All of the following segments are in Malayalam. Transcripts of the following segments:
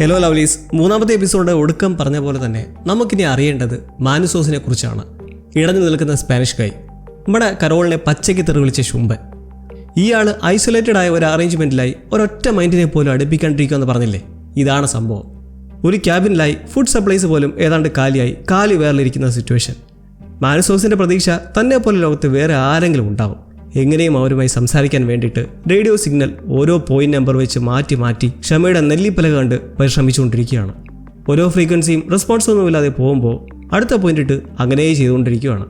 ഹലോ ലവ്ലീസ്, മൂന്നാമത്തെ എപ്പിസോഡ് ഒടുക്കം പറഞ്ഞ പോലെ തന്നെ നമുക്കിനി അറിയേണ്ടത് മാനുസോസിനെ കുറിച്ചാണ്. ഇടഞ്ഞു നിൽക്കുന്ന സ്പാനിഷ് ഗൈ, നമ്മുടെ കരോളിനെ പച്ചയ്ക്ക് തെറിവിളിച്ച ശുംഭൻ. ഇയാൾ ഐസൊലേറ്റഡ് ആയ ഒരു അറേഞ്ച്മെൻറ്റിലായി ഒരൊറ്റ മൈൻഡിനെ പോലും അടുപ്പിക്കാണ്ടിരിക്കുമെന്ന് പറഞ്ഞില്ലേ, ഇതാണ് സംഭവം. ഒരു ക്യാബിനിലായി ഫുഡ് സപ്ലൈസ് പോലും ഏതാണ്ട് കാലിയായി കാലി വേറിലിരിക്കുന്ന സിറ്റുവേഷൻ. മാനുസോസിൻ്റെ പ്രതീക്ഷ തന്നെ പോലെ ലോകത്ത് വേറെ ആരെങ്കിലും ഉണ്ടാവും. എങ്ങനെയും അവരുമായി സംസാരിക്കാൻ വേണ്ടിയിട്ട് റേഡിയോ സിഗ്നൽ ഓരോ പോയിന്റ് നമ്പർ വെച്ച് മാറ്റി മാറ്റി ക്ഷമയുടെ നെല്ലിപ്പല കണ്ട് പരിശ്രമിച്ചുകൊണ്ടിരിക്കുകയാണ്. ഓരോ ഫ്രീക്വൻസിയും റെസ്പോൺസൊന്നുമില്ലാതെ പോകുമ്പോൾ അടുത്ത പോയിന്റ് ഇട്ട് അങ്ങനെ ചെയ്തുകൊണ്ടിരിക്കുകയാണ്.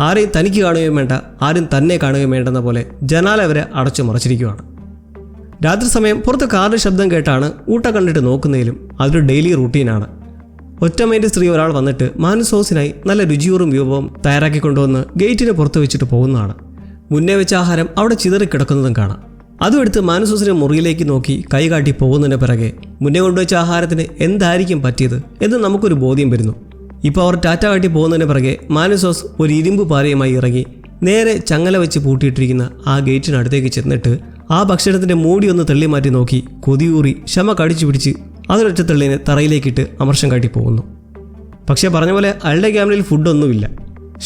ആരെയും തനിക്ക് കാണുകയും വേണ്ട, ആരും തന്നെ കാണുകയും വേണ്ടെന്ന പോലെ ജനാല വരെ അടച്ചു മറച്ചിരിക്കുകയാണ്. രാത്രി സമയം പുറത്ത് കാറിൻ്റെ ശബ്ദം കേട്ടാണ് ഊട്ട കണ്ടിട്ട് നോക്കുന്നതിലും അതൊരു ഡെയിലി റൂട്ടീനാണ്. ഒറ്റമൈൻഡ് സ്ത്രീ ഒരാൾ വന്നിട്ട് മാനുസോസിനായി നല്ല രുചിയൂറും വിഭവം തയ്യാറാക്കിക്കൊണ്ടുവന്ന് ഗേറ്റിന് പുറത്ത് വെച്ചിട്ട് പോകുന്നതാണ്. മുന്നേ വെച്ച ആഹാരം അവിടെ ചിതറിക്കിടക്കുന്നതും കാണാം. അതും എടുത്ത് മാനുസോസിന്റെ മുറിയിലേക്ക് നോക്കി കൈകാട്ടി പോകുന്നതിന് പിറകെ മുന്നേ കൊണ്ടുവച്ച ആഹാരത്തിന് എന്തായിരിക്കും പറ്റിയത് എന്ന് നമുക്കൊരു ബോധ്യം വരുന്നു. ഇപ്പോൾ അവർ ടാറ്റ കാട്ടി പോകുന്നതിന് പിറകെ മാനുസോസ് ഒരു ഇരുമ്പ് പാരയുമായി ഇറങ്ങി നേരെ ചങ്ങല വെച്ച് പൂട്ടിയിട്ടിരിക്കുന്ന ആ ഗേറ്റിനടുത്തേക്ക് ചെന്നിട്ട് ആ ഭക്ഷണത്തിന്റെ മൂടി ഒന്ന് തള്ളി മാറ്റി നോക്കി കൊതിയൂറി ക്ഷമ കടിച്ചു പിടിച്ച് അതൊരൊറ്റ തള്ളിനെ തറയിലേക്കിട്ട് അമർഷം കാട്ടി പോകുന്നു. പക്ഷേ പറഞ്ഞ പോലെ അയാളുടെ ക്യാബിനിൽ ഫുഡൊന്നുമില്ല.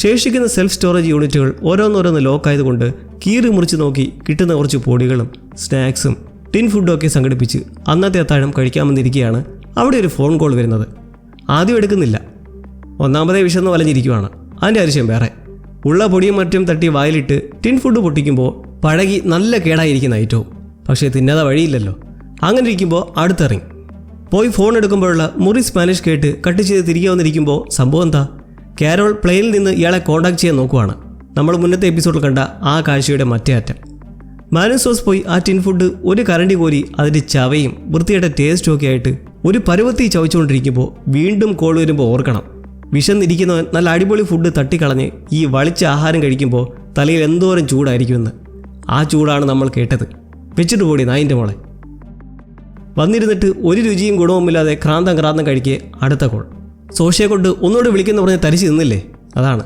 ശേഷിക്കുന്ന സെൽഫ് സ്റ്റോറേജ് യൂണിറ്റുകൾ ഓരോന്നോരോന്ന് ലോക്കായതുകൊണ്ട് കീറി മുറിച്ച് നോക്കി കിട്ടുന്ന കുറച്ച് പൊടികളും സ്നാക്സും ടിൻ ഫുഡും ഒക്കെ സംഘടിപ്പിച്ച് അന്നത്തെ അത്താഴം കഴിക്കാമെന്നിരിക്കുകയാണ് അവിടെ ഒരു ഫോൺ കോൾ വരുന്നത്. ആദ്യം എടുക്കുന്നില്ല. ഒന്നാമതേ വിശന്ന് വലഞ്ഞിരിക്കുവാണ്. അതിൻ്റെ ആവശ്യം വേറെ. ഉള്ള പൊടിയും മറ്റും തട്ടി വായിലിട്ട് ടിൻ ഫുഡ് പൊട്ടിക്കുമ്പോൾ പഴകി നല്ല കേടായിരിക്കുന്ന ഐറ്റവും. പക്ഷേ തിന്നാതെ വഴിയില്ലല്ലോ. അങ്ങനെ ഇരിക്കുമ്പോൾ അടുത്തിറങ്ങി പോയി ഫോൺ എടുക്കുമ്പോഴുള്ള മുറി സ്പാനിഷ് കേട്ട് കട്ട് ചെയ്ത് തിരികെ വന്നിരിക്കുമ്പോൾ സംഭവം എന്താ? കാരോൾ പ്ലെയിനിൽ നിന്ന് ഇയാളെ കോൺടാക്ട് ചെയ്യാൻ നോക്കുവാണ്. നമ്മൾ മുന്നത്തെ എപ്പിസോഡിൽ കണ്ട ആ കാഴ്ചയുടെ മറ്റേ അറ്റം. മാനുസോസ് പോയി ആ ടിൻ ഫുഡ് ഒരു കരണ്ടി കോരി അതിൻ്റെ ചവയും വൃത്തിയുടെ ടേസ്റ്റും ഒക്കെ ആയിട്ട് ഒരു പരുവത്തി ചവച്ചുകൊണ്ടിരിക്കുമ്പോൾ വീണ്ടും കോൾ വരുമ്പോൾ ഓർക്കണം, വിശന്നിരിക്കുന്നവൻ നല്ല അടിപൊളി ഫുഡ് തട്ടിക്കളഞ്ഞ് ഈ വളിച്ച ആഹാരം കഴിക്കുമ്പോൾ തലയിൽ എന്തോരം ചൂടായിരിക്കുമെന്ന്. ആ ചൂടാണ് നമ്മൾ കേട്ടത്. വെച്ചിട്ട് പോടി നായിൻ്റെ മോളെ. വന്നിരുന്നിട്ട് ഒരു രുചിയും ഗുണവുമില്ലാതെ ക്രാന്തം കഴിക്കേ അടുത്ത കോൾ. സോഷ്യയെ കൊണ്ട് ഒന്നുകൂടി വിളിക്കുന്ന പറഞ്ഞ് തരിച്ച് നിന്നില്ലേ, അതാണ്.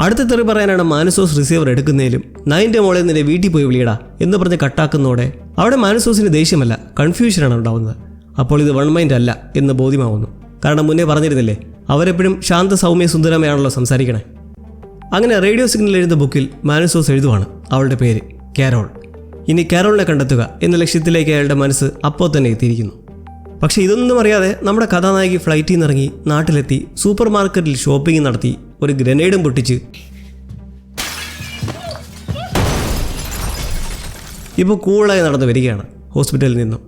അടുത്ത തെറി പറയാനാണ് മാനുസോസ് റിസീവർ എടുക്കുന്നതിലും നായിൻ്റെ മോളെ നിന്റെ വീട്ടിൽ പോയി വിളിയടാ എന്ന് പറഞ്ഞ് കട്ടാക്കുന്നതോടെ അവിടെ മാനുസോസിന് ദേഷ്യമല്ല, കൺഫ്യൂഷനാണ് ഉണ്ടാവുന്നത്. അപ്പോൾ ഇത് വൺ മൈൻഡ് അല്ല എന്ന് ബോധ്യമാവുന്നു. കാരണം മുന്നേ പറഞ്ഞിരുന്നില്ലേ, അവരെപ്പോഴും ശാന്ത സൗമ്യ സുന്ദരമയാണല്ലോ സംസാരിക്കണേ. അങ്ങനെ റേഡിയോ സിഗ്നൽ എഴുതുന്ന ബുക്കിൽ മാനുസോസ് എഴുതുവാണ് അവളുടെ പേര് കാരോൾ. ഇനി കാരോളിനെ കണ്ടെത്തുക എന്ന ലക്ഷ്യത്തിലേക്ക് അയാളുടെ മനസ്സ് അപ്പോൾ തന്നെ എത്തിയിരിക്കുന്നു. പക്ഷേ ഇതൊന്നും അറിയാതെ നമ്മുടെ കഥാനായകി ഫ്ലൈറ്റിൽ നിന്നിറങ്ങി നാട്ടിലെത്തി സൂപ്പർ മാർക്കറ്റിൽ ഷോപ്പിംഗ് നടത്തി ഒരു ഗ്രനേഡും പൊട്ടിച്ച് ഇപ്പോൾ കൂളായി നടന്നു വരികയാണ് ഹോസ്പിറ്റലിൽ നിന്നും.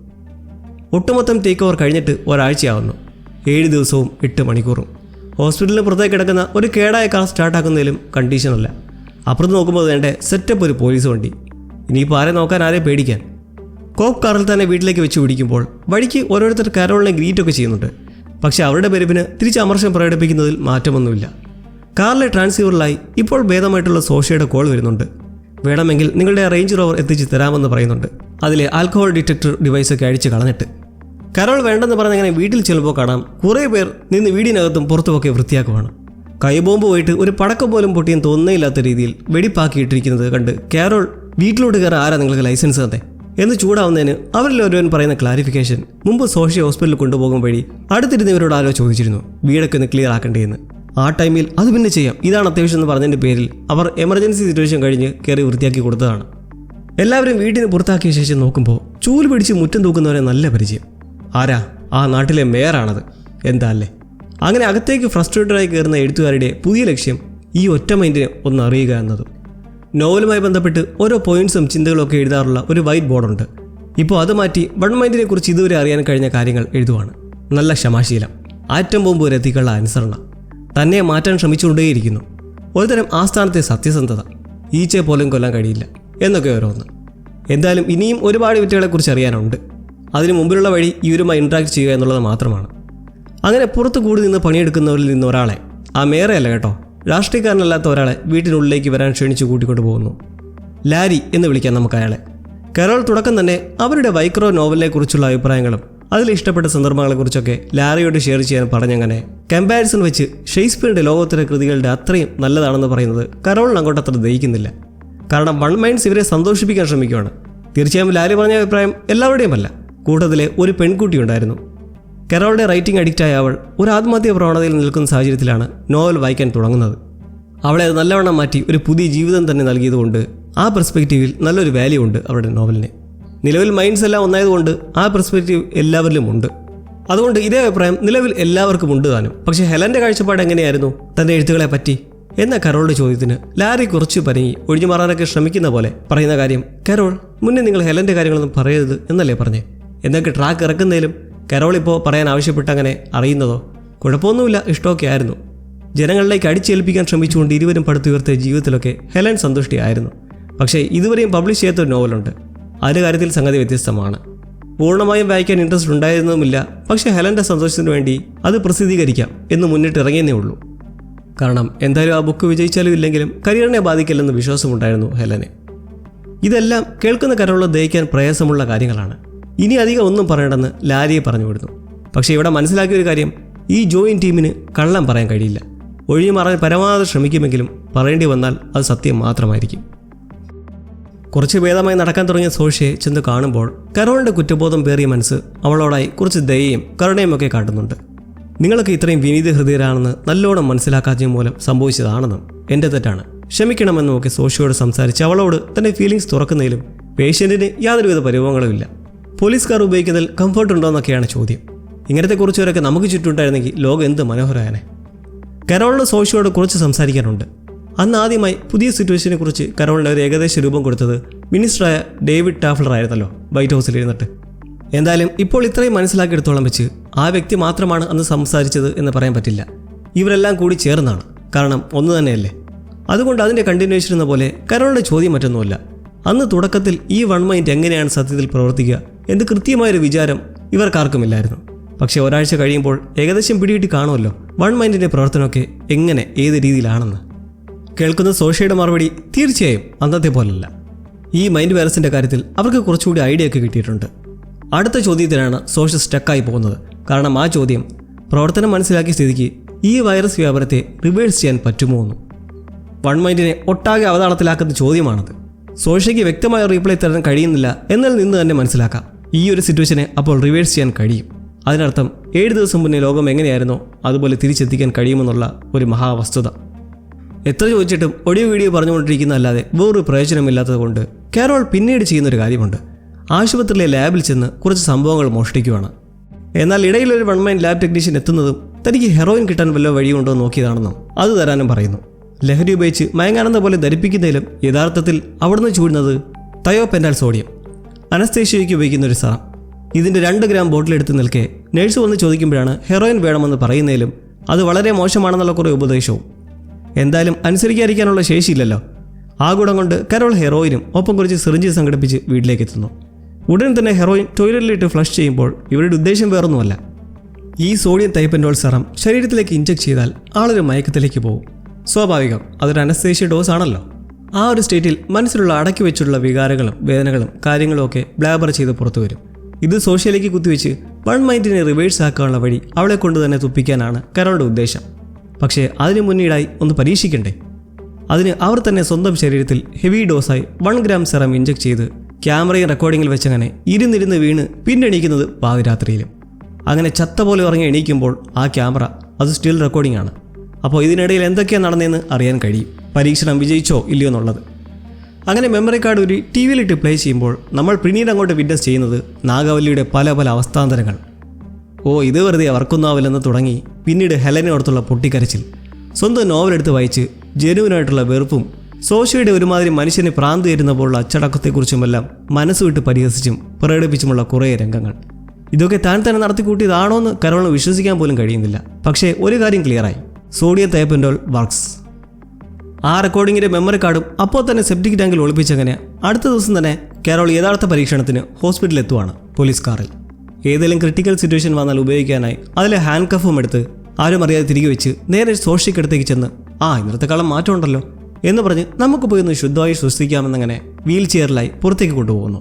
ഒട്ടുമൊത്തം ടേക്ക് ഓവർ കഴിഞ്ഞിട്ട് ഒരാഴ്ചയാവുന്നു. 7 ദിവസവും 8 മണിക്കൂറും. ഹോസ്പിറ്റലിന് പുറത്തേക്ക് കിടക്കുന്ന ഒരു കേടായ കാർ സ്റ്റാർട്ടാക്കുന്നതിലും കണ്ടീഷനല്ല. അപ്പുറത്ത് നോക്കുമ്പോൾ വേണ്ട സെറ്റപ്പ് ഒരു പോലീസ് വണ്ടി. ഇനിയിപ്പോൾ ആരെ നോക്കാൻ, ആരെ പേടിക്കാൻ? കോപ്പ് കാറിൽ തന്നെ വീട്ടിലേക്ക് വെച്ച് പിടിക്കുമ്പോൾ വഴിക്ക് ഓരോരുത്തർ കാരോളിനെ ഗ്രീറ്റൊക്കെ ചെയ്യുന്നുണ്ട്. പക്ഷേ അവരുടെ പെരുപ്പിന് തിരിച്ച് അമർഷം പ്രകടിപ്പിക്കുന്നതിൽ മാറ്റമൊന്നുമില്ല. കാറിലെ ട്രാൻസ്സീവറിലായി ഇപ്പോൾ ഭേദമായിട്ടുള്ള സോഷ്യയുടെ കോൾ വരുന്നുണ്ട്. വേണമെങ്കിൽ നിങ്ങളുടെ റേഞ്ച് റോവർ എത്തിച്ച് തരാമെന്ന് പറയുന്നുണ്ട്. അതിലെ ആൽക്കഹോൾ ഡിറ്റക്ടർ ഡിവൈസൊക്കെ അഴിച്ച് കളഞ്ഞിട്ട് കാരോൾ വേണ്ടെന്ന് പറഞ്ഞങ്ങനെ വീട്ടിൽ ചെല്ലുമ്പോൾ കാണാം കുറേ പേർ നിന്ന് വീടിനകത്തും പുറത്തുമൊക്കെ വൃത്തിയാക്കുവാണ്. കൈബോംബ് പോയിട്ട് ഒരു പടക്കം പോലും പൊട്ടിയും തോന്നുന്നില്ലാത്ത രീതിയിൽ വെടിപ്പാക്കിയിട്ടിരിക്കുന്നത് കണ്ട് കാരോൾ വീട്ടിലോട്ട് കയറാൻ ആരാ നിങ്ങൾക്ക് ലൈസൻസ് തന്നെ എന്ന് ചൂടാവുന്നതിന് അവരിൽ ഒരുവൻ പറയുന്ന ക്ലാരിഫിക്കേഷൻ മുമ്പ് സോഷ്യ ഹോസ്പിറ്റലിൽ കൊണ്ടുപോകും വഴി അടുത്തിരുന്നവരോട് ആരോ ചോദിച്ചിരുന്നു വീടൊക്കെ ഒന്ന് ക്ലിയർ ആക്കേണ്ടതെന്ന്. ആ ടൈമിൽ അത് പിന്നെ ചെയ്യാം, ഇതാണ് അത്യാവശ്യം എന്ന് പറഞ്ഞതിൻ്റെ പേരിൽ അവർ എമർജൻസി സിറ്റുവേഷൻ കഴിഞ്ഞ് കയറി വൃത്തിയാക്കി കൊടുത്തതാണ്. എല്ലാവരും വീട്ടിന് പുറത്താക്കിയ ശേഷം നോക്കുമ്പോൾ ചൂല് പിടിച്ച് മുറ്റം തൂക്കുന്നവരെ നല്ല പരിചയം. ആരാ? ആ നാട്ടിലെ മേയറാണത്. എന്താ അല്ലേ? അങ്ങനെ അകത്തേക്ക് ഫ്രസ്ട്രേറ്റഡായി കയറുന്ന എഴുത്തുകാരുടെ പുതിയ ലക്ഷ്യം ഈ ഒറ്റ മൈൻഡിനെ ഒന്ന് അറിയുക എന്നതും. നോവലുമായി ബന്ധപ്പെട്ട് ഓരോ പോയിന്റ്സും ചിന്തകളൊക്കെ എഴുതാറുള്ള ഒരു വൈറ്റ് ബോർഡുണ്ട്. ഇപ്പോൾ അത് മാറ്റി വൺ മൈൻഡിനെ കുറിച്ച് ഇതുവരെ അറിയാൻ കഴിഞ്ഞ കാര്യങ്ങൾ എഴുതുവാണ്. നല്ല ക്ഷമാശീലം, ആറ്റം ബോംബ് വരെ എത്തിക്കുള്ള അനുസരണ, തന്നെ മാറ്റാൻ ശ്രമിച്ചുകൊണ്ടേയിരിക്കുന്നു, ഒരുതരം ആസ്ഥാനത്തെ സത്യസന്ധത, ഈച്ചയെ പോലും കൊല്ലാൻ കഴിയില്ല എന്നൊക്കെ ഓരോന്ന്. എന്തായാലും ഇനിയും ഒരുപാട് വിറ്റുകളെക്കുറിച്ച് അറിയാനുണ്ട്. അതിന് മുമ്പിലുള്ള വഴി ഇവരുമായി ഇൻട്രാക്ട് ചെയ്യുക എന്നുള്ളത് മാത്രമാണ്. അങ്ങനെ പുറത്ത് കൂടി നിന്ന് പണിയെടുക്കുന്നവരിൽ നിന്ന് ഒരാളെ, ആ മേറയല്ല കേട്ടോ, രാഷ്ട്രീയക്കാരനല്ലാത്ത ഒരാളെ വീട്ടിനുള്ളിലേക്ക് വരാൻ ക്ഷണിച്ച് കൂട്ടിക്കൊണ്ടു പോകുന്നു. ലാരി എന്ന് വിളിക്കാം നമുക്ക് അയാളെ. കരോൾ തുടക്കം തന്നെ അവരുടെ വൈക്രോ നോവലിനെ കുറിച്ചുള്ള അഭിപ്രായങ്ങളും അതിൽ ഇഷ്ടപ്പെട്ട സന്ദർഭങ്ങളെക്കുറിച്ചൊക്കെ ലാരിയോട് ഷെയർ ചെയ്യാൻ പറഞ്ഞങ്ങനെ കമ്പാരിസൺ വെച്ച് ഷേക്സ്പിയറുടെ ലോകോത്തര കൃതികളുടെ അത്രയും നല്ലതാണെന്ന് പറയുന്നത് കരോളിന് അങ്ങോട്ട് അത്ര ദഹിക്കുന്നില്ല. കാരണം വൺ മൈൻഡ്സ് ഇവരെ സന്തോഷിപ്പിക്കാൻ ശ്രമിക്കുകയാണ്. തീർച്ചയായും ലാരി പറഞ്ഞ അഭിപ്രായം എല്ലാവരുടെയും അല്ല. കൂട്ടത്തിലെ ഒരു പെൺകുട്ടി ഉണ്ടായിരുന്നു. കരോളുടെ റൈറ്റിംഗ് അഡിക്റ്റായ അവൾ ഒരു ആത്മഹത്യാ പ്രവണതയിൽ നിൽക്കുന്ന സാഹചര്യത്തിലാണ് നോവൽ വായിക്കാൻ തുടങ്ങുന്നത്. അവളെ അത് നല്ലവണ്ണം മാറ്റി ഒരു പുതിയ ജീവിതം തന്നെ നൽകിയതുകൊണ്ട് ആ പെർസ്പെക്റ്റീവിൽ നല്ലൊരു വാല്യൂ ഉണ്ട് അവരുടെ നോവലിന്. നിലവിൽ മൈൻഡ്സ് എല്ലാം ഒന്നായതുകൊണ്ട് ആ പെർസ്പെക്റ്റീവ് എല്ലാവരിലും ഉണ്ട്. അതുകൊണ്ട് ഇതേ അഭിപ്രായം നിലവിൽ എല്ലാവർക്കും ഉണ്ട് താനും. പക്ഷേ ഹെലൻ്റെ കാഴ്ചപ്പാട് എങ്ങനെയായിരുന്നു തൻ്റെ എഴുത്തുകളെ പറ്റി എന്ന കരോളുടെ ചോദ്യത്തിന് ലാരി കുറച്ച് പരങ്ങി ഒഴിഞ്ഞു മാറാനൊക്കെ ശ്രമിക്കുന്ന പോലെ പറയുന്ന കാര്യം, കരോൾ, മുന്നേ നിങ്ങൾ ഹെലൻ്റെ കാര്യങ്ങളൊന്നും പറയരുത് എന്നല്ലേ പറഞ്ഞേ? എന്നൊക്കെ ട്രാക്ക് ഇറക്കുന്നതിലും കരോൾ ഇപ്പോൾ പറയാൻ ആവശ്യപ്പെട്ട് അങ്ങനെ അറിയുന്നതോ? കുഴപ്പമൊന്നുമില്ല, ഇഷ്ടമൊക്കെ ആയിരുന്നു. ജനങ്ങളിലേക്ക് അടിച്ചേൽപ്പിക്കാൻ ശ്രമിച്ചുകൊണ്ട് ഇരുവരും പടുത്തുയർത്തിയ ജീവിതത്തിലൊക്കെ ഹെലൻ സന്തുഷ്ടിയായിരുന്നു. പക്ഷേ ഇതുവരെയും പബ്ലിഷ് ചെയ്യാത്തൊരു നോവലുണ്ട്. അതിൻ്റെ കാര്യത്തിൽ സംഗതി വ്യത്യസ്തമാണ്. പൂർണ്ണമായും വായിക്കാൻ ഇൻട്രസ്റ്റ് ഉണ്ടായിരുന്നതുമില്ല. പക്ഷേ ഹെലൻ്റെ സന്തോഷത്തിന് വേണ്ടി അത് പ്രസിദ്ധീകരിക്കാം എന്ന് മുന്നിട്ട് ഇറങ്ങിയെന്നേ ഉള്ളൂ. കാരണം എന്തായാലും ആ ബുക്ക് വിജയിച്ചാലും ഇല്ലെങ്കിലും കരിയറിനെ ബാധിക്കില്ലെന്ന് വിശ്വാസമുണ്ടായിരുന്നു ഹെലന്. ഇതെല്ലാം കേൾക്കുന്ന കരോളിൽ ദഹിക്കാൻ പ്രയാസമുള്ള കാര്യങ്ങളാണ്. ഇനി അധികം ഒന്നും പറയണമെന്ന് ലാരിയെ പറഞ്ഞു വിടുന്നു. പക്ഷേ ഇവിടെ മനസ്സിലാക്കിയൊരു കാര്യം, ഈ ജോയിൻ ടീമിന് കള്ളം പറയാൻ കഴിയില്ല. ഒഴിഞ്ഞു മാറാൻ പരമാവധി ശ്രമിക്കുമെങ്കിലും പറയേണ്ടി വന്നാൽ അത് സത്യം മാത്രമായിരിക്കും. കുറച്ച് ഭേദമായി നടക്കാൻ തുടങ്ങിയ സോഷ്യയെ ചെന്ന് കാണുമ്പോൾ കരോളിൻ്റെ കുറ്റബോധം പേറിയ മനസ്സ് അവളോടായി കുറച്ച് ദയയും കരുണയും ഒക്കെ കാട്ടുന്നുണ്ട്. നിങ്ങളൊക്കെ ഇത്രയും വിനീത ഹൃദയരാണെന്ന് നല്ലോണം മനസ്സിലാക്കാത്തത് മൂലം സംഭവിച്ചതാണെന്നും എൻ്റെ തെറ്റാണ്, ക്ഷമിക്കണമെന്നും ഒക്കെ സോഷ്യയോട് സംസാരിച്ച് അവളോട് തൻ്റെ ഫീലിങ്സ് തുറക്കുന്നതിലും പേഷ്യൻറ്റിന് യാതൊരുവിധ പരിഭവങ്ങളുമില്ല. പോലീസുകാർ ഉപയോഗിക്കുന്നതിൽ കംഫർട്ട് ഉണ്ടോ എന്നൊക്കെയാണ് ചോദ്യം. ഇങ്ങനത്തെ കുറച്ചുപേരൊക്കെ നമുക്ക് ചുറ്റുണ്ടായിരുന്നെങ്കിൽ ലോകം എന്ത് മനോഹരമാനെ. കരോളിന് സോഷ്യയോട് കുറച്ച് സംസാരിക്കാനുണ്ട്. അന്ന് ആദ്യമായി പുതിയ സിറ്റുവേഷനെ കുറിച്ച് കരോളിന് ഒരു ഏകദേശ രൂപം കൊടുത്തത് മിനിസ്റ്ററായ ഡേവിഡ് ടാഫ്ലർ ആയിരുന്നല്ലോ, വൈറ്റ് ഹൗസിൽ ഇരുന്നിട്ട്. എന്തായാലും ഇപ്പോൾ ഇത്രയും മനസ്സിലാക്കിയെടുത്തോളം വെച്ച് ആ വ്യക്തി മാത്രമാണ് അന്ന് സംസാരിച്ചത് എന്ന് പറയാൻ പറ്റില്ല. ഇവരെല്ലാം കൂടി ചേർന്നാണ്. കാരണം ഒന്ന് തന്നെയല്ലേ. അതുകൊണ്ട് അതിൻ്റെ കണ്ടിന്യൂവേഷൻ എന്ന പോലെ കരോളിൻ്റെ ചോദ്യം മറ്റൊന്നുമല്ല. അന്ന് തുടക്കത്തിൽ ഈ വൺ മൈൻഡ് എങ്ങനെയാണ് സത്യത്തിൽ പ്രവർത്തിക്കുക എന്ന് കൃത്യമായൊരു വിചാരം ഇവർക്കാർക്കുമില്ലായിരുന്നു. പക്ഷേ ഒരാഴ്ച കഴിയുമ്പോൾ ഏകദേശം പിടികിട്ടി കാണുമല്ലോ വൺ മൈൻഡിൻ്റെ പ്രവർത്തനമൊക്കെ എങ്ങനെ ഏത് രീതിയിലാണെന്ന്. കേൾക്കുന്ന സോഷ്യയുടെ മറുപടി തീർച്ചയായും അന്നത്തെ പോലല്ല. ഈ മൈൻഡ് വൈറസിൻ്റെ കാര്യത്തിൽ അവർക്ക് കുറച്ചുകൂടി ഐഡിയ ഒക്കെ കിട്ടിയിട്ടുണ്ട്. അടുത്ത ചോദ്യത്തിനാണ് സോഷ്യ സ്റ്റക്കായി പോകുന്നത്. കാരണം ആ ചോദ്യം പ്രവർത്തനം മനസ്സിലാക്കിയ സ്ഥിതിക്ക് ഈ വൈറസ് വ്യാപനത്തെ റിവേഴ്സ് ചെയ്യാൻ പറ്റുമോ എന്നും. വൺ മൈൻഡിനെ ഒട്ടാകെ അവതാളത്തിലാക്കുന്ന ചോദ്യമാണത്. സോഷ്യയ്ക്ക് വ്യക്തമായ റീപ്ലൈ തരാൻ കഴിയുന്നില്ല എന്നതിൽ നിന്ന് തന്നെ മനസ്സിലാക്കാം ഈ ഒരു സിറ്റുവേഷനെ അപ്പോൾ റിവേഴ്സ് ചെയ്യാൻ കഴിയും. അതിനർത്ഥം 7 ദിവസം മുന്നേ ലോകം എങ്ങനെയായിരുന്നോ അതുപോലെ തിരിച്ചെത്തിക്കാൻ കഴിയുമെന്നുള്ള ഒരു മഹാവസ്തുത. എത്ര ചോദിച്ചിട്ടും ഒഡിയോ വീഡിയോ പറഞ്ഞുകൊണ്ടിരിക്കുന്നതല്ലാതെ വേറൊരു പ്രയോജനമില്ലാത്തത് കൊണ്ട് കരോൾ പിന്നീട് ചെയ്യുന്നൊരു കാര്യമുണ്ട്. ആശുപത്രിയിലെ ലാബിൽ ചെന്ന് കുറച്ച് സംഭവങ്ങൾ മോഷ്ടിക്കുകയാണ്. എന്നാൽ ഇടയിലൊരു വൺ മൈൻഡ് ലാബ് ടെക്നീഷ്യൻ എത്തുന്നതും തനിക്ക് ഹെറോയിൻ കിട്ടാൻ വല്ല വഴിയുണ്ടോ നോക്കിയതാണെന്നും അത് തരാനും പറയുന്നു. ലഹരി ഉപയോഗിച്ച് മയങ്ങാനെന്ന പോലെ ധരിപ്പിക്കുന്നതിലും യഥാർത്ഥത്തിൽ അവിടുന്ന് ചൂടുന്നത് തയോപെൻഡാൽ സോഡിയം, അനസ്തേഷ്യയ്ക്ക് ഉപയോഗിക്കുന്ന ഒരു സാധനം. ഇതിൻ്റെ 2 ഗ്രാം ബോട്ടിലെടുത്ത് നിൽക്കെ നേഴ്സ് വന്ന് ചോദിക്കുമ്പോഴാണ് ഹെറോയിൻ വേണമെന്ന് പറയുന്നതിലും അത് വളരെ മോശമാണെന്നുള്ള കുറേ ഉപദേശവും. എന്തായാലും അനുസരിക്കാതിരിക്കാനുള്ള ശേഷിയില്ലല്ലോ. ആ ഗുണം കൊണ്ട് കരോൾ ഹെറോയിനും ഒപ്പം കുറച്ച് സിറിഞ്ച് സംഘടിപ്പിച്ച് വീട്ടിലേക്ക് എത്തുന്നു. ഉടൻ തന്നെ ഹെറോയിൻ ടോയ്ലറ്റിലിട്ട് ഫ്ലഷ് ചെയ്യുമ്പോൾ ഇവരുടെ ഉദ്ദേശം വേറൊന്നുമല്ല. ഈ സോഡിയം തൈപെൻഡോൾ സെറം ശരീരത്തിലേക്ക് ഇഞ്ചക്ട് ചെയ്താൽ ആളൊരു മയക്കത്തിലേക്ക് പോകും. സ്വാഭാവികം, അതൊരു അനസ്തേഷ്യ ഡോസ് ആണല്ലോ. ആ ഒരു സ്റ്റേറ്റിൽ മനസ്സിലുള്ള അടക്കി വെച്ചുള്ള വികാരങ്ങളും വേദനകളും കാര്യങ്ങളും ഒക്കെ ബ്ലാബർ ചെയ്ത് പുറത്തു വരും. ഇത് സോഷ്യയിലേക്ക് കുത്തിവെച്ച് വൺ മൈൻഡിനെ റിവേഴ്സ് ആക്കാനുള്ള വഴി അവളെ കൊണ്ട് തന്നെ തുപ്പിക്കാനാണ് കരോളുടെ ഉദ്ദേശം. പക്ഷേ അതിന് മുന്നീടായി ഒന്ന് പരീക്ഷിക്കണ്ടേ? അതിന് അവർ തന്നെ സ്വന്തം ശരീരത്തിൽ ഹെവി ഡോസായി 1 ഗ്രാം സെറം ഇഞ്ചക്ട് ചെയ്ത് ക്യാമറയും റെക്കോർഡിങ്ങിൽ വെച്ചങ്ങനെ ഇരുന്നിരുന്ന് വീണ് പിന്നെണീക്കുന്നത് പാതിരാത്രിയിലും. അങ്ങനെ ചത്ത പോലെ ഉറങ്ങി എണീക്കുമ്പോൾ ആ ക്യാമറ അത് സ്റ്റിൽ റെക്കോർഡിംഗ് ആണ്. അപ്പോൾ ഇതിനിടയിൽ എന്തൊക്കെയാണ് നടന്നതെന്ന് അറിയാൻ കഴിയും, പരീക്ഷണം വിജയിച്ചോ ഇല്ലയോ എന്നുള്ളത്. അങ്ങനെ മെമ്മറി കാർഡ് ഒരു ടി വിയിലിട്ട് പ്ലേ ചെയ്യുമ്പോൾ നമ്മൾ പിന്നീട് അങ്ങോട്ട് വിറ്റ്നസ് ചെയ്യുന്നത് നാഗവല്ലിയുടെ പല പല അവസ്ഥാന്തരങ്ങൾ. ഇത് വെറുതെ അവർക്കൊന്നാവില്ലെന്ന് തുടങ്ങി പിന്നീട് ഹെലനോടത്തുള്ള പൊട്ടിക്കരച്ചിൽ, സ്വന്തം നോവലെടുത്ത് വായിച്ച് ജനുവിനായിട്ടുള്ള വെറുപ്പും സോഷ്യയുടെ ഒരുമാതിരി മനുഷ്യനെ ഭ്രാന്ത് തരുന്നപ്പോഴുള്ള അച്ചടക്കത്തെക്കുറിച്ചുമെല്ലാം മനസ്സുവിട്ട് പരിഹസിച്ചും പ്രകടിപ്പിച്ചുമുള്ള കുറേ രംഗങ്ങൾ. ഇതൊക്കെ താൻ തന്നെ നടത്തിക്കൂട്ടിയതാണോ എന്ന് കരോളിന് വിശ്വസിക്കാൻ പോലും കഴിയുന്നില്ല. പക്ഷേ ഒരു കാര്യം ക്ലിയറായി, സോഡിയം തൈപെൻഡോൾ വർക്ക്സ്. ആ റെക്കോർഡിങ്ങിൻ്റെ മെമ്മറി കാർഡും അപ്പോൾ തന്നെ സെപ്റ്റിക് ടാങ്കിൽ ഒളിപ്പിച്ചങ്ങനെ അടുത്ത ദിവസം തന്നെ കരോൾ യഥാർത്ഥ പരീക്ഷണത്തിന് ഹോസ്പിറ്റലിൽ എത്തുവാണ് പോലീസ് കാറിൽ. ഏതെങ്കിലും ക്രിട്ടിക്കൽ സിറ്റുവേഷൻ വന്നാൽ ഉപയോഗിക്കാനായി അതിലെ ഹാൻഡ് കഫും എടുത്ത് ആരും അറിയാതെ തിരികെ വെച്ച് നേരെ സോഷ്യക്കടുത്തേക്ക് ചെന്ന് ഇന്നത്തെ കാലം മാറ്റമുണ്ടല്ലോ എന്ന് പറഞ്ഞ് നമുക്ക് പോയി ഒന്ന് ശുദ്ധമായി ശ്വസിക്കാമെന്നങ്ങനെ വീൽ ചെയറിലായി പുറത്തേക്ക് കൊണ്ടുപോകുന്നു.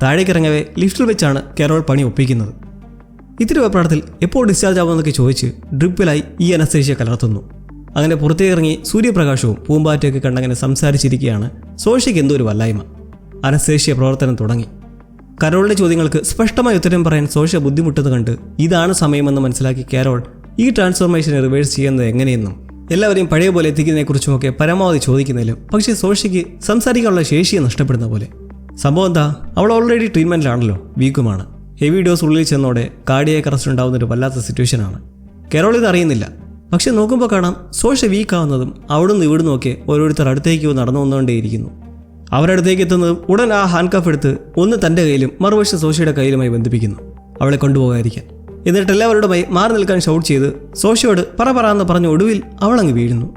താഴേക്കിറങ്ങവേ ലിഫ്റ്റിൽ വെച്ചാണ് കരോൾ പണി ഒപ്പിക്കുന്നത്. ഇത്തിരി വെപ്രാളത്തിൽ എപ്പോൾ ഡിസ്ചാർജ് ആവുമെന്നൊക്കെ ചോദിച്ച് ഡ്രിപ്പിലായി ഈ അനസ്തേഷ്യ കലർത്തുന്നു. അങ്ങനെ പുറത്തേക്കിറങ്ങി സൂര്യപ്രകാശവും പൂമ്പാറ്റയൊക്കെ കണ്ടങ്ങനെ സംസാരിച്ചിരിക്കുകയാണ് സോഷ്യയ്ക്ക് എന്തോ ഒരു വല്ലായ്മ. അനസ്തേഷ്യ പ്രവർത്തനം തുടങ്ങി. കരോളിന്റെ ചോദ്യങ്ങൾക്ക് സ്പഷ്ടമായ ഉത്തരം പറയാൻ സോഷ്യ ബുദ്ധിമുട്ടെന്ന് കണ്ട് ഇതാണ് സമയമെന്ന് മനസ്സിലാക്കി കാരോൾ ഈ ട്രാൻസ്ഫോർമേഷനെ റിവേഴ്സ് ചെയ്യുന്നത് എങ്ങനെയെന്നും എല്ലാവരെയും പഴയ പോലെ എത്തിക്കുന്നതിനെക്കുറിച്ചുമൊക്കെ പരമാവധി ചോദിക്കുന്നതിലും പക്ഷേ സോഷ്യയ്ക്ക് സംസാരിക്കാനുള്ള ശേഷിയെ നഷ്ടപ്പെടുന്ന പോലെ. സംഭവം എന്താ, അവൾ ഓൾറെഡി ട്രീറ്റ്മെൻറ്റിലാണല്ലോ, വീക്കുമാണ്. ഹെവി ഡോസ് ഉള്ളിൽ ചെന്നോടെ കാർഡിയാക് അറസ്റ്റ് ഉണ്ടാവുന്നൊരു വല്ലാത്ത സിറ്റുവേഷനാണ്. കരോൾ ഇത് അറിയുന്നില്ല. പക്ഷെ നോക്കുമ്പോൾ കാണാം സോഷ്യ വീക്കാവുന്നതും അവിടുന്ന് ഇവിടുന്നൊക്കെ ഓരോരുത്തർ അടുത്തേക്ക് നടന്നു വന്നുകൊണ്ടേയിരിക്കുന്നു. അവരടുത്തേക്ക് എത്തുന്നതും ഉടൻ ആ ഹാൻഡ് കഫ് എടുത്ത് ഒന്ന് തൻ്റെ കയ്യിലും മറുവശം സോഷ്യയുടെ കയ്യിലുമായി ബന്ധിപ്പിക്കുന്നു, അവളെ കൊണ്ടുപോകാതിരിക്കാൻ. എന്നിട്ട് എല്ലാവരുടെമായി മാറി നിൽക്കാൻ ഷൗട്ട് ചെയ്ത് സോഷ്യയോട് പറന്ന് പറഞ്ഞ് ഒടുവിൽ അവളങ്ങ് വീഴുന്നു.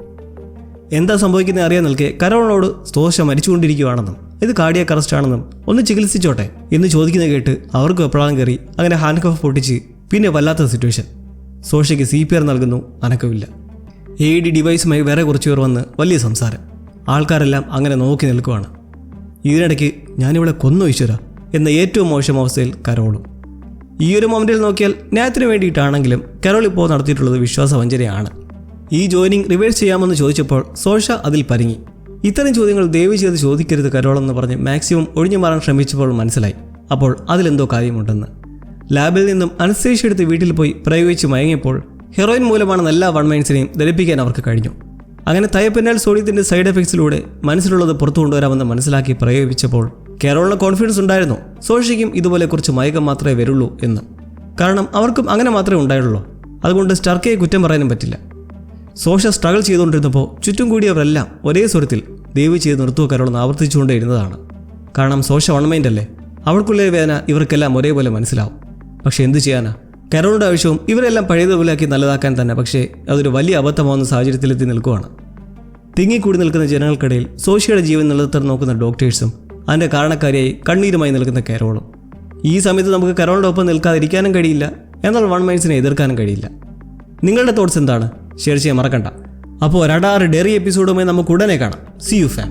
എന്താ സംഭവിക്കുന്നത് അറിയാൻ നിൽക്കെ കരോളിനോട് സോഷ്യ മരിച്ചുകൊണ്ടിരിക്കുകയാണെന്നും ഇത് കാർഡിയാക് അറസ്റ്റ് ആണെന്നും ഒന്ന് ചികിത്സിച്ചോട്ടെ എന്ന് ചോദിക്കുന്നത് കേട്ട് അവർക്ക് വെപ്രാളം കയറി അങ്ങനെ ഹാൻഡ് കഫ് പൊട്ടിച്ച് പിന്നെ വല്ലാത്ത സിറ്റുവേഷൻ. സോഷ്യയ്ക്ക് CPR നൽകുന്നു, അനക്കമില്ല. AED ഡിവൈസുമായി വേറെ കുറച്ച് പേർ വന്ന് വലിയ സംസാരം. ആൾക്കാരെല്ലാം അങ്ങനെ നോക്കി നിൽക്കുവാണ്. ഇതിനിടയ്ക്ക് ഞാനിവിടെ കൊന്നു ഈശ്വര എന്ന ഏറ്റവും മോശം അവസ്ഥയിൽ കരോളും. ഈ ഒരു മൊമെൻറ്റിൽ നോക്കിയാൽ ന്യായത്തിന് വേണ്ടിയിട്ടാണെങ്കിലും കരോൾ ഇപ്പോൾ നടത്തിയിട്ടുള്ളത് വിശ്വാസവഞ്ചനയാണ്. ഈ ജോയിനിങ് റിവേഴ്സ് ചെയ്യാമെന്ന് ചോദിച്ചപ്പോൾ സോഷ്യ അതിൽ പരിങ്ങി. ഇത്തരം ചോദ്യങ്ങൾ ദയവ് ചെയ്ത് ചോദിക്കരുത് കരോളെന്ന് പറഞ്ഞ് മാക്സിമം ഒഴിഞ്ഞു മാറാൻ ശ്രമിച്ചപ്പോൾ മനസ്സിലായി അപ്പോൾ അതിലെന്തോ കാര്യമുണ്ടെന്ന്. ലാബിൽ നിന്നും അനസ്തേഷ്യ എടുത്ത് വീട്ടിൽ പോയി പ്രയോഗിച്ച് മയങ്ങിയപ്പോൾ ഹെറോയിൻ മൂലമാണെന്ന് എല്ലാ വൺമൈൻസിനെയും ധരിപ്പിക്കാൻ അവർക്ക് കഴിഞ്ഞു. അങ്ങനെ തയപ്പിനാൽ സോഡിയത്തിൻ്റെ സൈഡ് എഫക്ട്സിലൂടെ മനസ്സിലുള്ളത് പുറത്തു കൊണ്ടുവരാമെന്ന് മനസ്സിലാക്കി പ്രയോഗിച്ചപ്പോൾ കരോളിന് കോൺഫിഡൻസ് ഉണ്ടായിരുന്നു സോഷ്യയ്ക്കും ഇതുപോലെ കുറച്ച് മയക്കം മാത്രമേ വരുള്ളൂ എന്ന്. കാരണം അവർക്കും അങ്ങനെ മാത്രമേ ഉണ്ടായുള്ളൂ. അതുകൊണ്ട് സ്റ്റാർക്കയെ കുറ്റം പറയാനും പറ്റില്ല. സോഷ്യ സ്ട്രഗിൾ ചെയ്തുകൊണ്ടിരുന്നപ്പോൾ ചുറ്റും കൂടിയവരെല്ലാം ഒരേ സ്വരത്തിൽ ദയവ് ചെയ്ത് നിർത്തുക കരോളെന്ന് ആവർത്തിച്ചുകൊണ്ടേ ഇരുന്നതാണ്. കാരണം സോഷ്യ വൺമൈൻഡ് അല്ലേ, അവൾക്കുള്ള വേദന ഇവർക്കെല്ലാം ഒരേപോലെ മനസ്സിലാവും. പക്ഷെ എന്ത് ചെയ്യാനാ, കരോളിൻ്റെ ആവശ്യവും ഇവരെല്ലാം പഴയതുപോലെയാക്കി നല്ലതാക്കാൻ തന്നെ. പക്ഷേ അതൊരു വലിയ അബദ്ധമാവുന്ന സാഹചര്യത്തിലെത്തി നിൽക്കുവാണ്. തിങ്ങിക്കൂടി നിൽക്കുന്ന ജനങ്ങൾക്കിടയിൽ സോഷ്യയുടെ ജീവൻ നിലനിർത്താൻ നോക്കുന്ന ഡോക്ടേഴ്സും അതിൻ്റെ കാരണക്കാരിയായി കണ്ണീരുമായി നിൽക്കുന്ന കരോളും. ഈ സമയത്ത് നമുക്ക് കരോളിൻ്റെ ഒപ്പം നിൽക്കാതിരിക്കാനും കഴിയില്ല, എന്നാൽ വൺമൈൻസിനെ എതിർക്കാനും കഴിയില്ല. നിങ്ങളുടെ തോട്ട്സ് എന്താണ്? ഷെയർ ചെയ്യാൻ മറക്കണ്ട. അപ്പോൾ 6 ഡെറി എപ്പിസോഡുമായി നമുക്ക് ഉടനെ കാണാം. See you fam.